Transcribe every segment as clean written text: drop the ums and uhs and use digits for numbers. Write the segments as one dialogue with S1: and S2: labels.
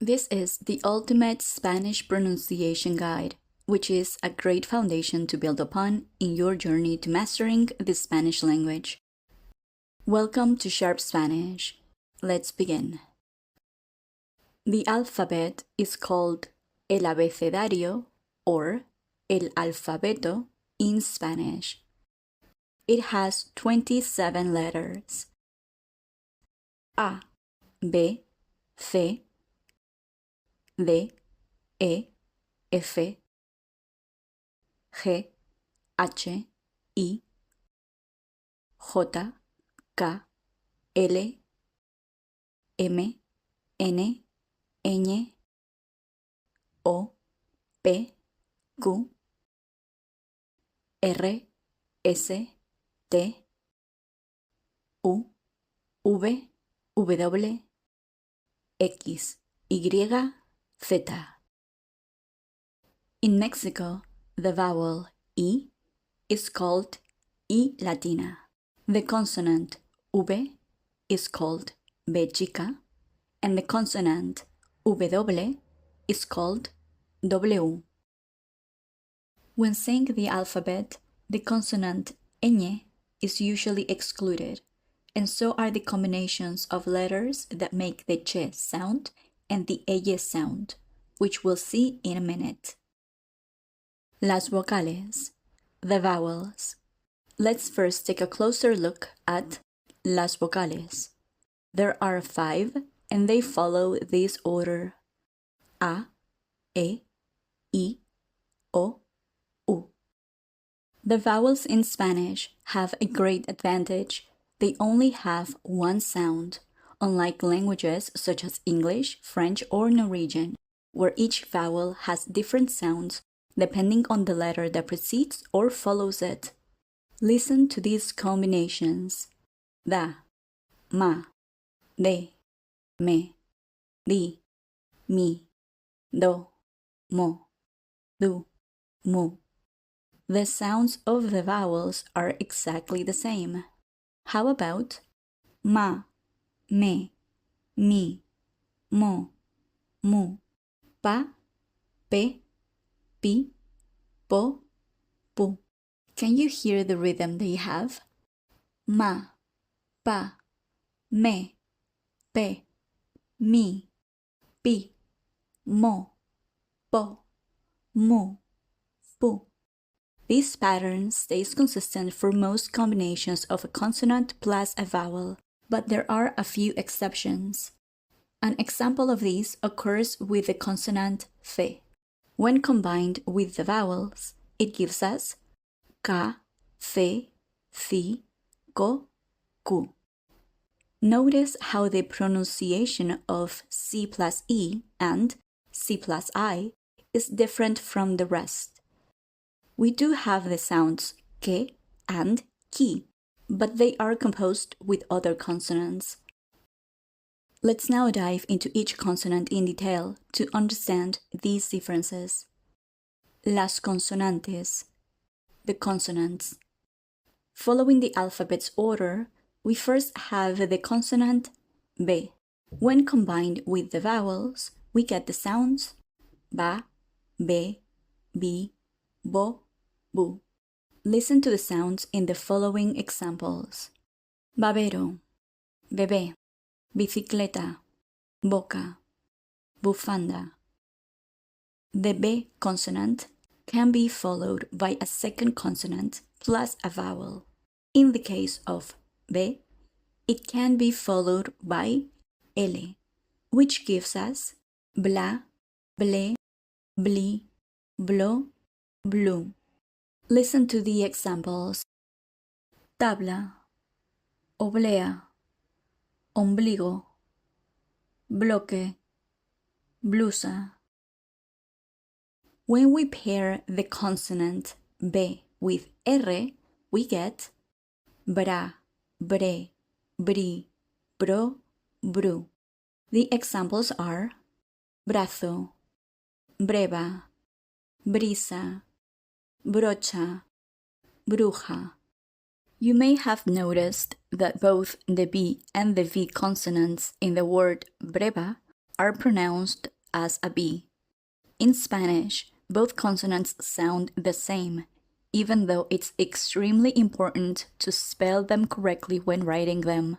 S1: This is the ultimate Spanish pronunciation guide, which is a great foundation to build upon in your journey to mastering the Spanish language. Welcome to Sharp Spanish. Let's begin. The alphabet is called el abecedario or el alfabeto in Spanish. It has 27 letters. A, B, C, D, E, F, G, H, I, J, K, L, M, N, Ñ, O, P, Q, R, S, T, U, V, W, X, Y, Z. In Mexico, the vowel I is called I latina. The consonant V is called V chica, and the consonant W is called W. When saying the alphabet, the consonant ñ is usually excluded, and so are the combinations of letters that make the ch sound and the ll sound, which we'll see in a minute. Las vocales, the vowels. Let's first take a closer look at las vocales. There are 5, and they follow this order: A, E, I, O, U. The vowels in Spanish have a great advantage. They only have one sound, unlike languages such as English, French, or Norwegian, where each vowel has different sounds depending on the letter that precedes or follows it. Listen to these combinations: da, ma, de, me, di, mi, do, mo, du, mu. The sounds of the vowels are exactly the same. How about ma, me, mi, mo, mu, pa, pe, pi, po, pu? Can you hear the rhythm they have? Ma, pa, me, pe, mi, pi, mo, po, mu, pu. This pattern stays consistent for most combinations of a consonant plus a vowel, but there are a few exceptions. An example of these occurs with the consonant fe. When combined with the vowels, it gives us ka, fe, si, ko, ku. Notice how the pronunciation of C plus E and C plus I is different from the rest. We do have the sounds que and ki, but they are composed with other consonants. Let's now dive into each consonant in detail to understand these differences. Las consonantes, the consonants. Following the alphabet's order, we first have the consonant B. When combined with the vowels, we get the sounds ba, be, bi, bo, bu. Listen to the sounds in the following examples: babero, bebé, bicicleta, boca, bufanda. The B consonant can be followed by a second consonant plus a vowel. In the case of B, it can be followed by L, which gives us bla, ble, bli, blo, blu. Listen to the examples: tabla, oblea, ombligo, bloque, blusa. When we pair the consonant B with R, we get bra, bre, bri, bro, bru. The examples are brazo, breva, brisa, brocha, bruja. You may have noticed that both the B and the V consonants in the word breva are pronounced as a B. In Spanish, both consonants sound the same, even though it's extremely important to spell them correctly when writing them.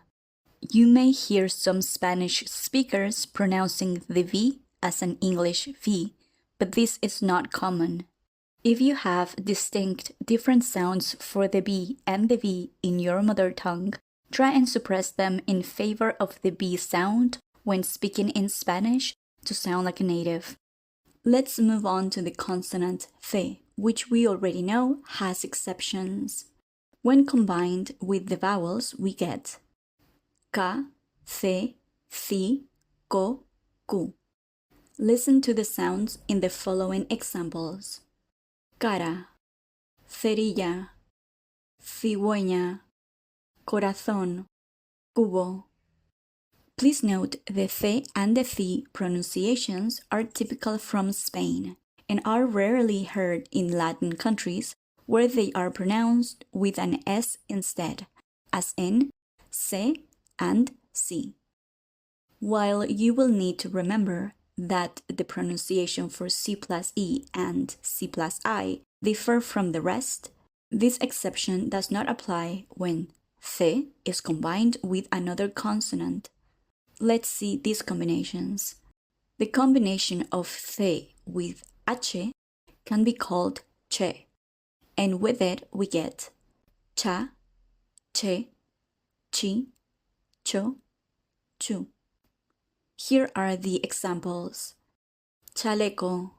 S1: You may hear some Spanish speakers pronouncing the V as an English V, but this is not common. If you have distinct different sounds for the B and the V in your mother tongue, try and suppress them in favor of the B sound when speaking in Spanish to sound like a native. Let's move on to the consonant th, which we already know has exceptions. When combined with the vowels, we get ka, the, thi, ko, ku. Listen to the sounds in the following examples. Cara, cerilla, cigüeña, corazón, cubo. Please note the th and the thi pronunciations are typical from Spain and are rarely heard in Latin countries where they are pronounced with an S instead, as in se and si. While you will need to remember that the pronunciation for C plus E and C plus I differ from the rest, this exception does not apply when th is combined with another consonant. Let's see these combinations. The combination of th with h can be called che, and with it we get cha, che, chi, cho, chu. Here are the examples. Chaleco,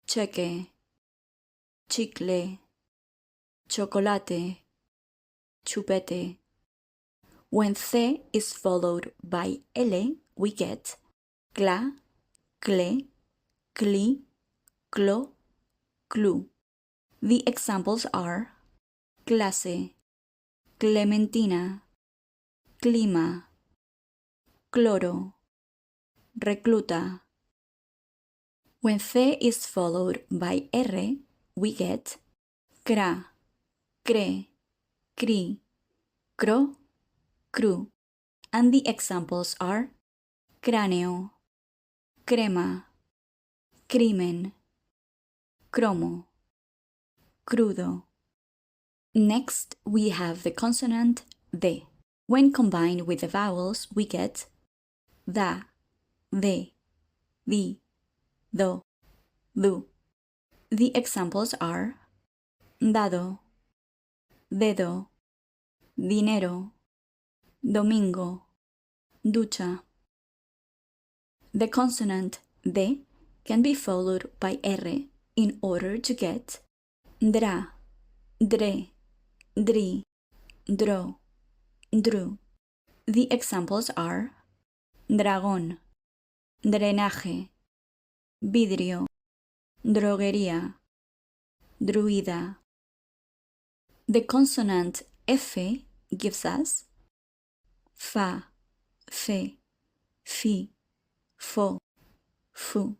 S1: cheque, chicle, chocolate, chupete. When th is followed by l, we get cla, cle, cli, clo, clu. The examples are clase, clementina, clima, cloro, recluta. When th is followed by r, we get cra, cre, cri, cro, cru. And the examples are cráneo, crema, crimen, cromo, crudo. Next, we have the consonant de. When combined with the vowels, we get da, de, di, do, du. The examples are dado, dedo, dinero, domingo, ducha. The consonant de can be followed by r in order to get dra, dre, dri, dro, dru. The examples are dragón, drenaje, vidrio, droguería, druida. The consonant f gives us fa, fe, fi, fo, fu.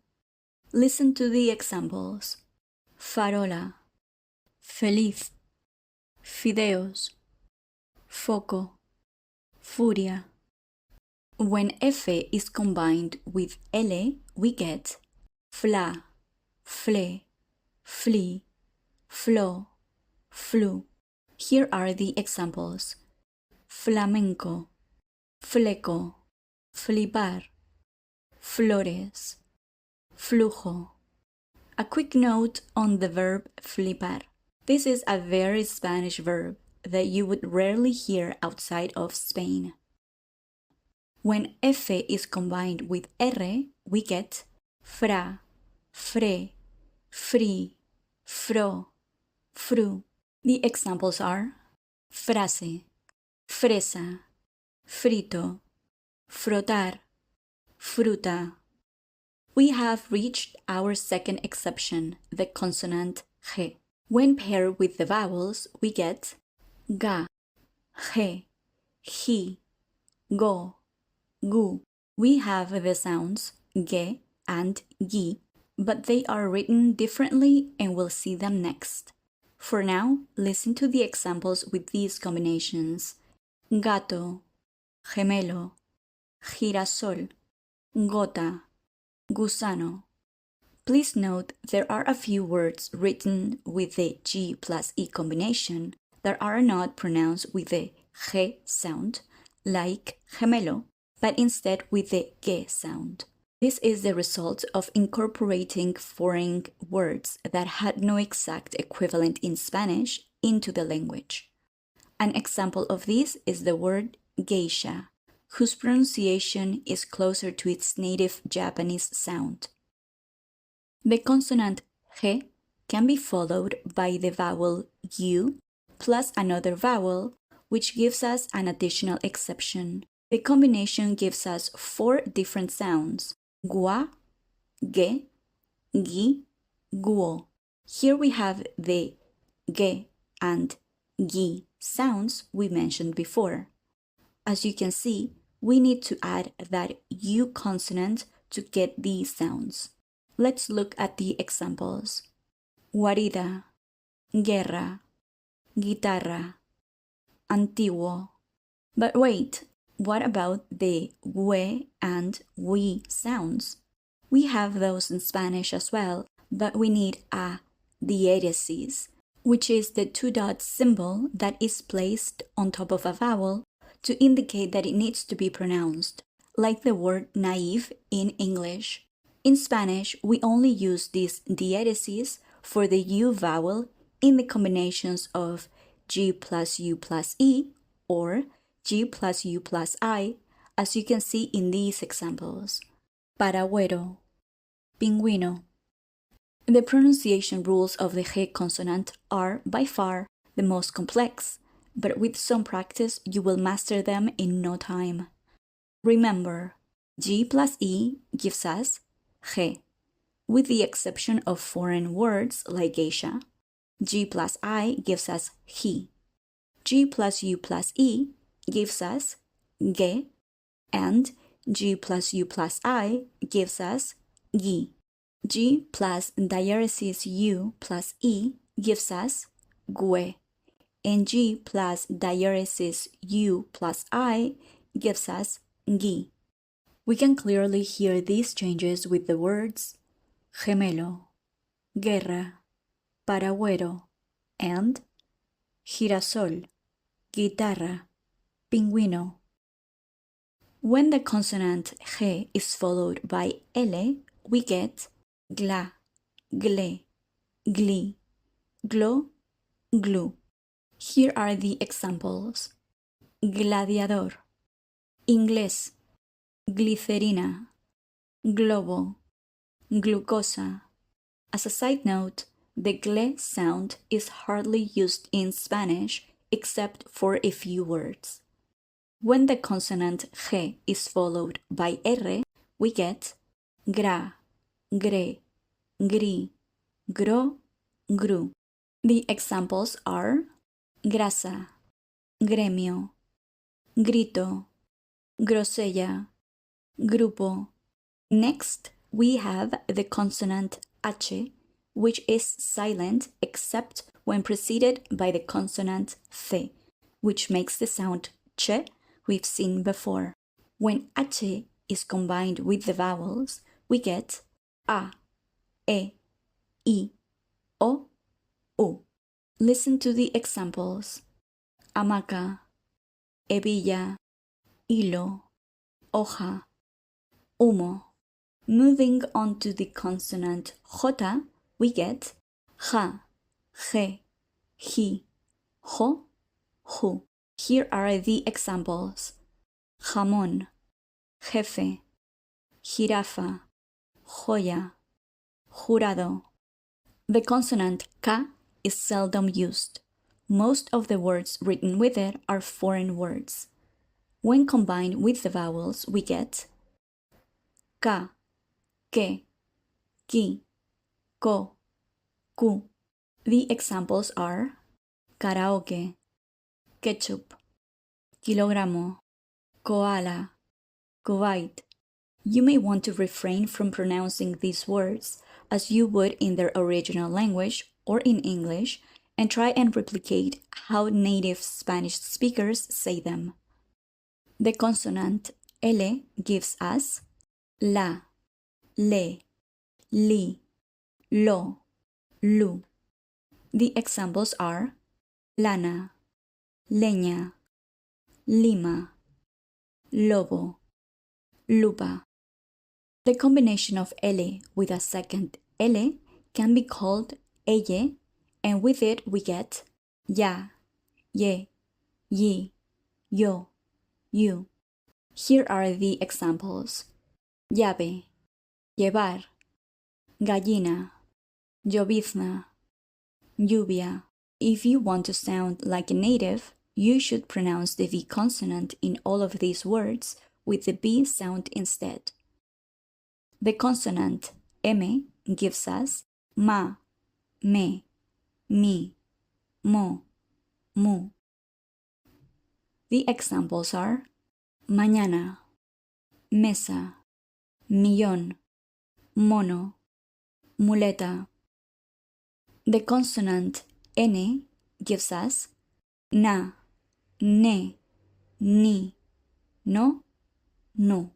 S1: Listen to the examples. Farola, feliz, fideos, foco, furia. When f is combined with l, we get fla, fle, fli, flo, flu. Here are the examples. Flamenco, fleco, flipar, flores, flujo. A quick note on the verb flipar. This is a very Spanish verb that you would rarely hear outside of Spain. When f is combined with r, we get fra, fre, fri, fro, fru. The examples are frase, fresa, frito, frotar, fruta. We have reached our second exception, the consonant g. When paired with the vowels, we get ga, ge, ji, go, gu. We have the sounds ge and gi, but they are written differently and we'll see them next. For now, listen to the examples with these combinations. Gato, gemelo, girasol, gota, gusano. Please note there are a few words written with the G plus E combination that are not pronounced with the G sound, like gemelo, but instead with the G sound. This is the result of incorporating foreign words that had no exact equivalent in Spanish into the language. An example of this is the word geisha, whose pronunciation is closer to its native Japanese sound. The consonant G can be followed by the vowel U plus another vowel, which gives us an additional exception. The combination gives us 4 different sounds: gua, ge, gi, guo. Here we have the ge and gi sounds we mentioned before. As you can see, we need to add that U consonant to get these sounds. Let's look at the examples. Guarida, guerra, guitarra, antiguo. But wait, what about the we and we sounds? We have those in Spanish as well, but we need a diéresis, which is the 2 dot symbol that is placed on top of a vowel to indicate that it needs to be pronounced, like the word naive in English. In Spanish, we only use this diéresis for the U vowel in the combinations of G plus U plus E or G plus U plus I, as you can see in these examples. Paragüero, pingüino. The pronunciation rules of the G consonant are, by far, the most complex, but with some practice you will master them in no time. Remember, G plus E gives us G, with the exception of foreign words like geisha. G plus I gives us he. G plus U plus E gives us ge, and G plus U plus I gives us gi. G plus diéresis U plus E gives us gue, and G plus diéresis U plus I gives us gi. We can clearly hear these changes with the words gemelo, guerra, paragüero, and girasol, guitarra, pingüino. When the consonant G is followed by L, we get gla, gle, gli, glo, glu. Here are the examples. Gladiador, inglés, glicerina, globo, glucosa. As a side note, the gle sound is hardly used in Spanish except for a few words. When the consonant G is followed by R, we get gra, gre, gri, gro, gru. The examples are grasa, gremio, grito, grosella, grupo. Next, we have the consonant H, which is silent except when preceded by the consonant Th, which makes the sound ch we've seen before. When H is combined with the vowels, we get A, E, I, O, U. Listen to the examples. Hamaca, hebilla, hilo, hoja, humo. Moving on to the consonant J, we get ja, je, ji, jo, ju. Here are the examples. Jamón, jefe, jirafa, joya, jurado. The consonant K is seldom used. Most of the words written with it are foreign words. When combined with the vowels, we get K, que, ki, ko, ku. The examples are karaoke, ketchup, kilogramo, koala, Kuwait. You may want to refrain from pronouncing these words as you would in their original language or in English, and try and replicate how native Spanish speakers say them. The consonant L gives us la, le, li, lo, lu. The examples are lana, leña, lima, lobo, lupa. The combination of L with a second L can be called elle, and with it we get ya, ye, yi, yo, you. Here are the examples. Llave, llevar, gallina, llovizna, lluvia. If you want to sound like a native, you should pronounce the V consonant in all of these words with the B sound instead. The consonant M gives us ma, me, mi, mo, mu. The examples are mañana, mesa, millón, mono, muleta. The consonant N gives us na, ne, ni, no, nu.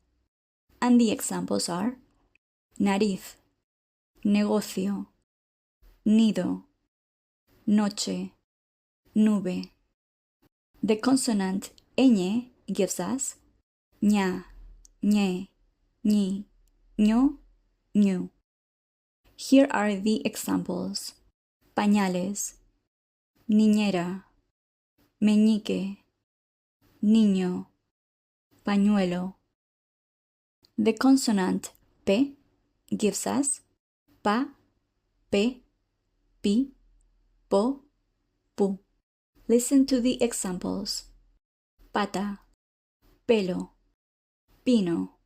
S1: And the examples are nariz, negocio, nido, noche, nube. The consonant ñ gives us ña, ñe, ñi, ño, ñu. Here are the examples. Pañales, niñera, meñique, niño, pañuelo. The consonant P gives us pa, pe, pi, po, pu. Listen to the examples. Pata, pelo, pino,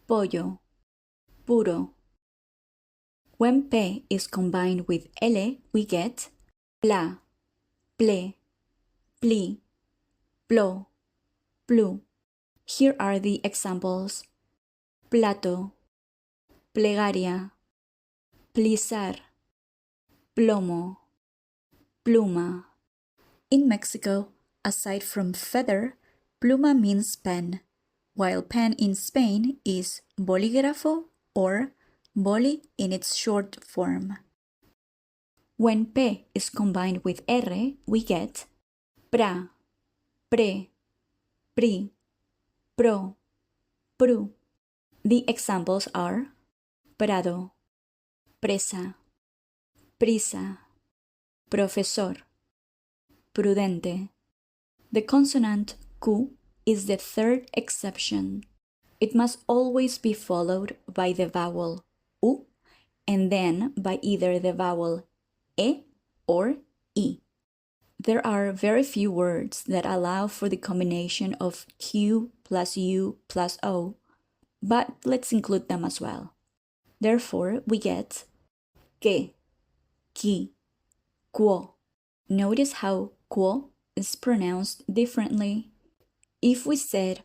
S1: pollo, puro. When P is combined with L, we get pla, ple, pli, plo, plu. Here are the examples. Plato, plegaria, plisar, plomo, pluma. In Mexico, aside from feather, pluma means pen, while pen in Spain is bolígrafo or boli in its short form. When P is combined with R, we get pra, pre, pri, pro, pru. The examples are prado, presa, prisa, profesor, prudente. The consonant Q is the third exception. It must always be followed by the vowel U and then by either the vowel E or I. There are very few words that allow for the combination of Q plus U plus O, but let's include them as well. Therefore, we get que, qui, quo. Notice how quo is pronounced differently. If we said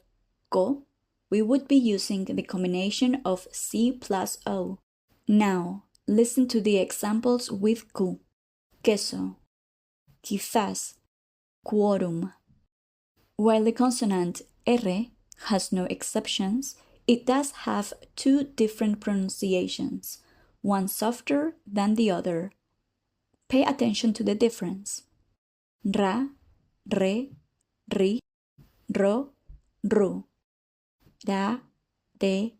S1: co, we would be using the combination of C plus O. Now, listen to the examples with Q. Queso, quizás, quorum. While the consonant R has no exceptions, it does have two different pronunciations, one softer than the other. Pay attention to the difference. Ra, re, ri, ro, ru. Da, de,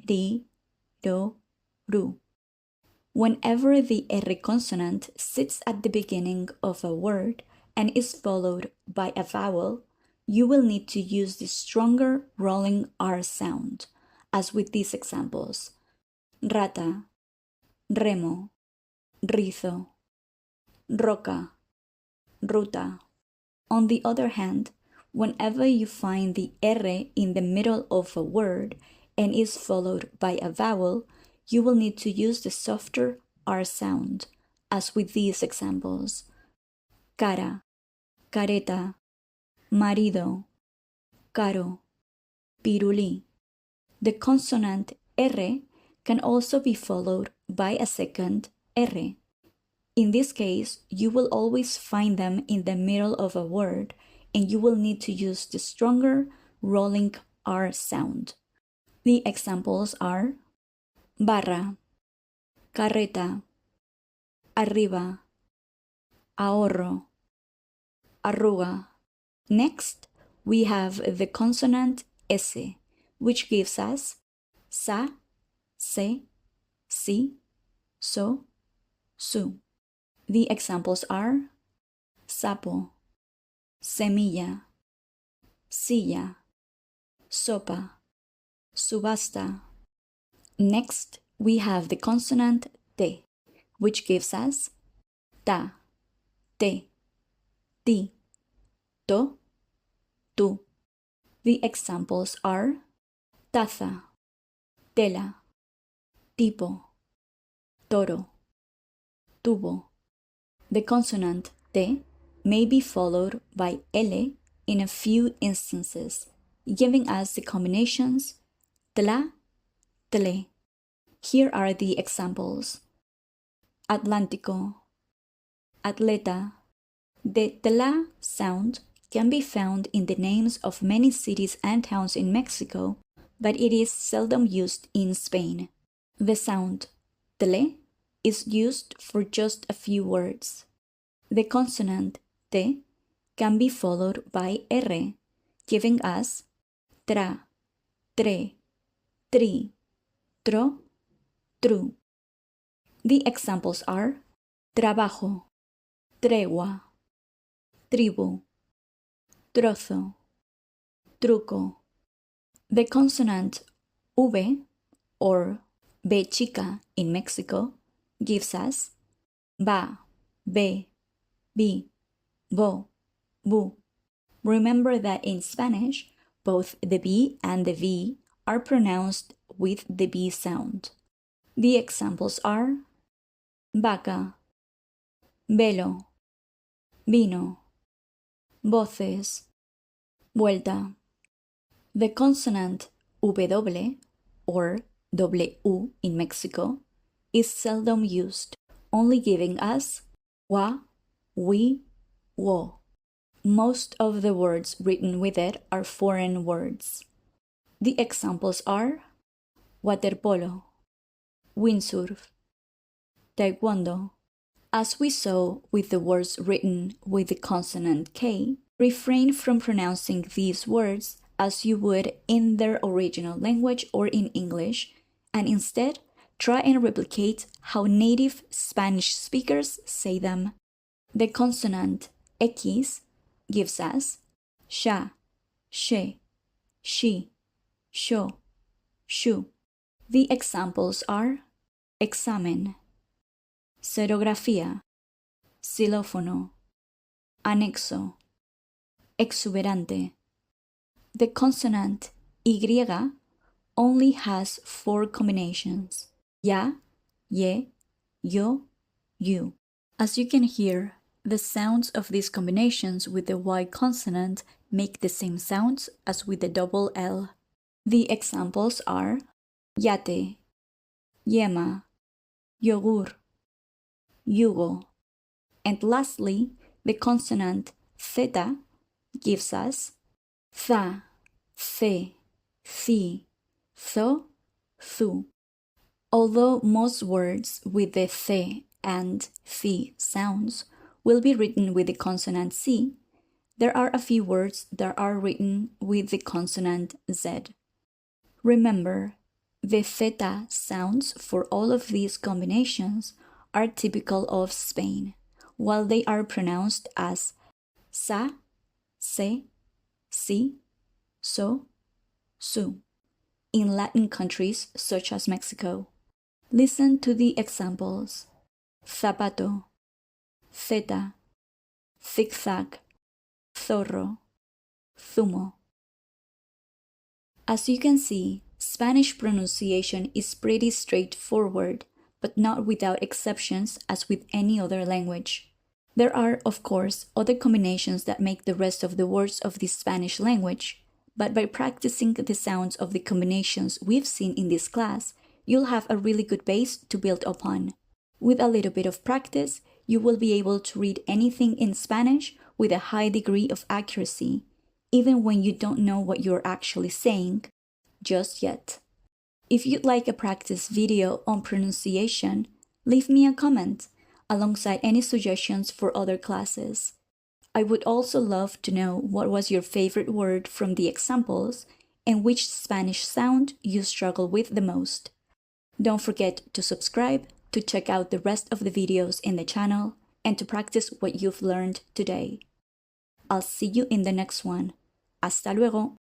S1: ri, ro, ru. Whenever the R consonant sits at the beginning of a word and is followed by a vowel, you will need to use the stronger rolling R sound, as with these examples. Rata, remo, rizo, roca, ruta. On the other hand, whenever you find the R in the middle of a word and is followed by a vowel, you will need to use the softer R sound, as with these examples. Cara, careta, marido, caro, pirulí. The consonant R can also be followed by a second R. In this case, you will always find them in the middle of a word, and you will need to use the stronger rolling R sound. The examples are barra, carreta, arriba, ahorro, arruga. Next, we have the consonant S, which gives us sa, se, si, so, su. The examples are sapo, semilla, silla, sopa, subasta. Next, we have the consonant T, which gives us ta, te, ti, to, tu. The examples are taza, tela, tipo, toro, tubo. The consonant T may be followed by L in a few instances, giving us the combinations tla, tle. Here are the examples. Atlántico, atleta. The tla sound can be found in the names of many cities and towns in Mexico, but it is seldom used in Spain. The sound tle is used for just a few words. The consonant T can be followed by R, giving us tra, tre, tri, tro, tru. The examples are trabajo, tregua, tribu, trozo, truco. The consonant V, or B chica in Mexico, gives us ba, be, bi, bo, bu. Remember that in Spanish, both the B and the V are pronounced with the B sound. The examples are vaca, velo, vino, voces, vuelta. The consonant W, or W in Mexico, is seldom used, only giving us wa, we, wo. Most of the words written with it are foreign words. The examples are waterpolo, windsurf, taekwondo. As we saw with the words written with the consonant K, refrain from pronouncing these words as you would in their original language or in English, and instead try and replicate how native Spanish speakers say them. The consonant X gives us sha, she, she, sho, shu. The examples are examen, serografía, xilófono, anexo, exuberante. The consonant Y only has 4 combinations: ya, ye, yo, you. As you can hear, the sounds of these combinations with the Y consonant make the same sounds as with the double L. The examples are yate, yema, yogur, yugo. And lastly, the consonant theta gives us tha, the, thi, tho, thu. Although most words with the the and the sounds will be written with the consonant C, there are a few words that are written with the consonant Z. Remember, the theta sounds for all of these combinations are typical of Spain, while they are pronounced as sa, se, si, so, su in Latin countries such as Mexico. Listen to the examples: zapato, zeta, zigzag, zorro, zumo. As you can see, Spanish pronunciation is pretty straightforward, but not without exceptions as with any other language. There are, of course, other combinations that make the rest of the words of the Spanish language, but by practicing the sounds of the combinations we've seen in this class, you'll have a really good base to build upon. With a little bit of practice, you will be able to read anything in Spanish with a high degree of accuracy, even when you don't know what you're actually saying just yet. If you'd like a practice video on pronunciation, leave me a comment alongside any suggestions for other classes. I would also love to know what was your favorite word from the examples and which Spanish sound you struggle with the most. Don't forget to subscribe to check out the rest of the videos in the channel and to practice what you've learned today. I'll see you in the next one. Hasta luego!